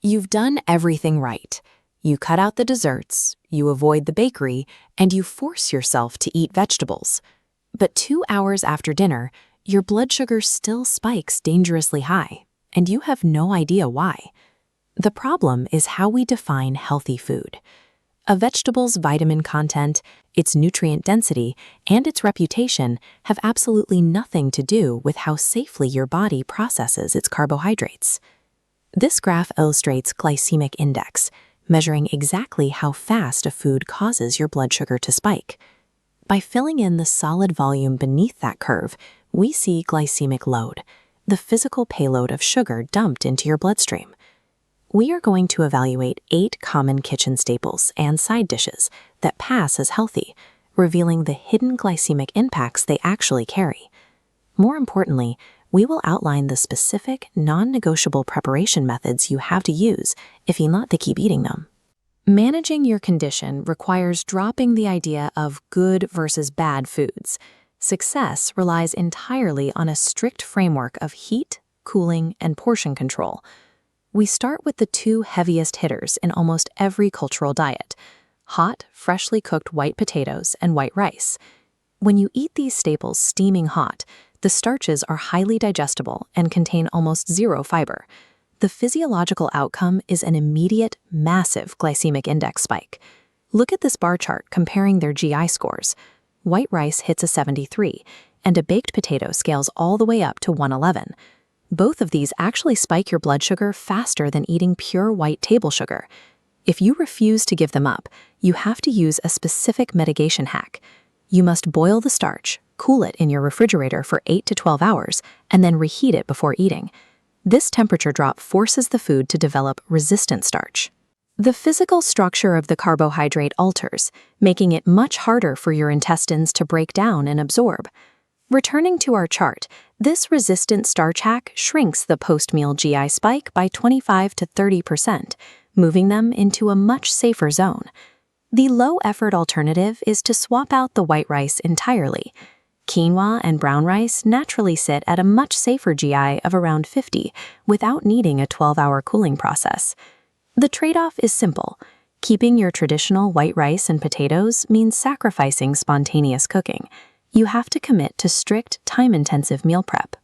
You've done everything right. You cut out the desserts, you avoid the bakery, and you force yourself to eat vegetables. But 2 hours after dinner, your blood sugar still spikes dangerously high, and you have no idea why. The problem is how we define healthy food. A vegetable's vitamin content, its nutrient density, and its reputation have absolutely nothing to do with how safely your body processes its carbohydrates. This graph illustrates glycemic index, measuring exactly how fast a food causes your blood sugar to spike. By filling in the solid volume beneath that curve, we see glycemic load, the physical payload of sugar dumped into your bloodstream. We are going to evaluate 8 common kitchen staples and side dishes that pass as healthy, revealing the hidden glycemic impacts they actually carry. More importantly, we will outline the specific, non-negotiable preparation methods you have to use if you want to keep eating them. Managing your condition requires dropping the idea of good versus bad foods. Success relies entirely on a strict framework of heat, cooling, and portion control. We start with the 2 heaviest hitters in almost every cultural diet: hot, freshly cooked white potatoes and white rice. When you eat these staples steaming hot, the starches are highly digestible and contain almost zero fiber. The physiological outcome is an immediate, massive glycemic index spike. Look at this bar chart comparing their GI scores. White rice hits a 73, and a baked potato scales all the way up to 111. Both of these actually spike your blood sugar faster than eating pure white table sugar. If you refuse to give them up, you have to use a specific mitigation hack. You must boil the starch, cool it in your refrigerator for 8 to 12 hours, and then reheat it before eating. This temperature drop forces the food to develop resistant starch. The physical structure of the carbohydrate alters, making it much harder for your intestines to break down and absorb. Returning to our chart, this resistant starch hack shrinks the post-meal GI spike by 25 to 30%, moving them into a much safer zone. The low-effort alternative is to swap out the white rice entirely. Quinoa and brown rice naturally sit at a much safer GI of around 50 without needing a 12-hour cooling process. The trade-off is simple. Keeping your traditional white rice and potatoes means sacrificing spontaneous cooking. You have to commit to strict, time-intensive meal prep.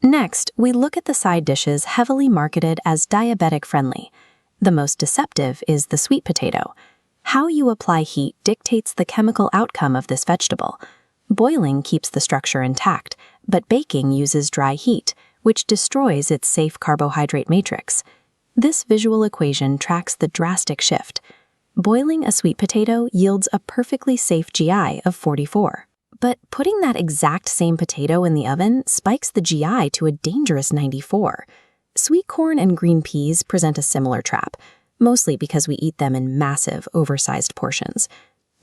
Next, we look at the side dishes heavily marketed as diabetic-friendly. The most deceptive is the sweet potato. How you apply heat dictates the chemical outcome of this vegetable. Boiling keeps the structure intact, but baking uses dry heat, which destroys its safe carbohydrate matrix. This visual equation tracks the drastic shift. Boiling a sweet potato yields a perfectly safe GI of 44. But putting that exact same potato in the oven spikes the GI to a dangerous 94. Sweet corn and green peas present a similar trap, mostly because we eat them in massive, oversized portions.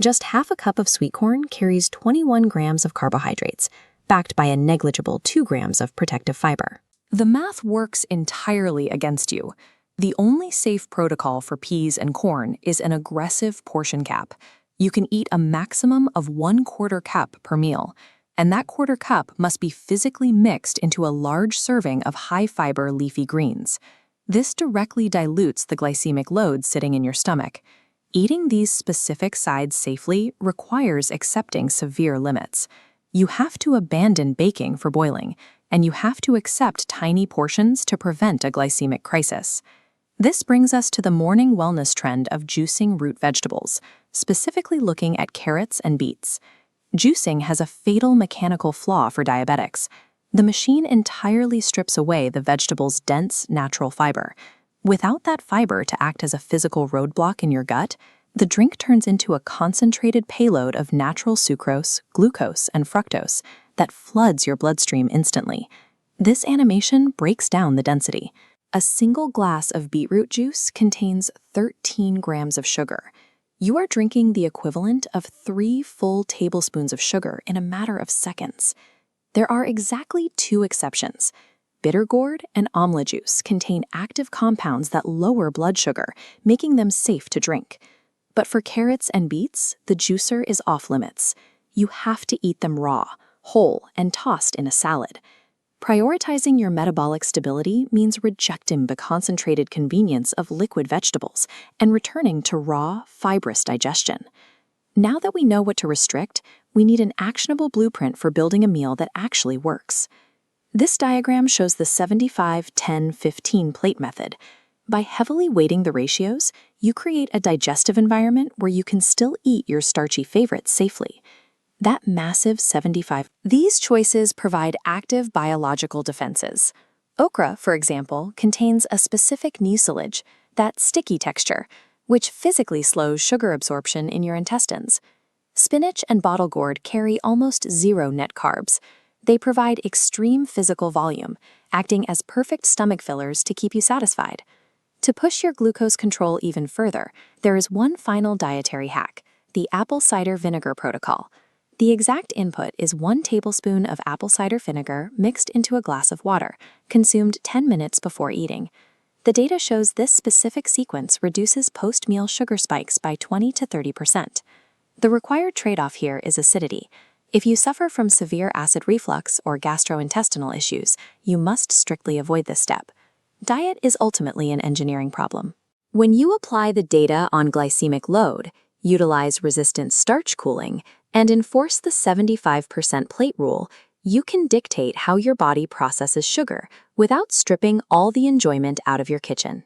Just half a cup of sweet corn carries 21 grams of carbohydrates, backed by a negligible 2 grams of protective fiber. The math works entirely against you. The only safe protocol for peas and corn is an aggressive portion cap. You can eat a maximum of 1/4 cup per meal, and that 1/4 cup must be physically mixed into a large serving of high-fiber leafy greens. This directly dilutes the glycemic load sitting in your stomach. Eating these specific sides safely requires accepting severe limits. You have to abandon baking for boiling, and you have to accept tiny portions to prevent a glycemic crisis. This brings us to the morning wellness trend of juicing root vegetables, specifically looking at carrots and beets. Juicing has a fatal mechanical flaw for diabetics. The machine entirely strips away the vegetable's dense, natural fiber. Without that fiber to act as a physical roadblock in your gut, the drink turns into a concentrated payload of natural sucrose, glucose, and fructose that floods your bloodstream instantly. This animation breaks down the density. A single glass of beetroot juice contains 13 grams of sugar. You are drinking the equivalent of 3 full tablespoons of sugar in a matter of seconds. There are exactly 2 exceptions. Bitter gourd and amla juice contain active compounds that lower blood sugar, making them safe to drink. But for carrots and beets, the juicer is off limits. You have to eat them raw, whole, and tossed in a salad. Prioritizing your metabolic stability means rejecting the concentrated convenience of liquid vegetables and returning to raw, fibrous digestion. Now that we know what to restrict, we need an actionable blueprint for building a meal that actually works. This diagram shows the 75-10-15 plate method. By heavily weighting the ratios, you create a digestive environment where you can still eat your starchy favorites safely. That massive 75. These choices provide active biological defenses. Okra, for example, contains a specific mucilage, that sticky texture, which physically slows sugar absorption in your intestines. Spinach and bottle gourd carry almost zero net carbs. They provide extreme physical volume, acting as perfect stomach fillers to keep you satisfied. To push your glucose control even further, there is one final dietary hack, the apple cider vinegar protocol. The exact input is 1 tablespoon of apple cider vinegar mixed into a glass of water, consumed 10 minutes before eating. The data shows this specific sequence reduces post-meal sugar spikes by 20 to 30%. The required trade-off here is acidity. If you suffer from severe acid reflux or gastrointestinal issues, you must strictly avoid this step. Diet is ultimately an engineering problem. When you apply the data on glycemic load, utilize resistant starch cooling, and enforce the 75% plate rule, you can dictate how your body processes sugar without stripping all the enjoyment out of your kitchen.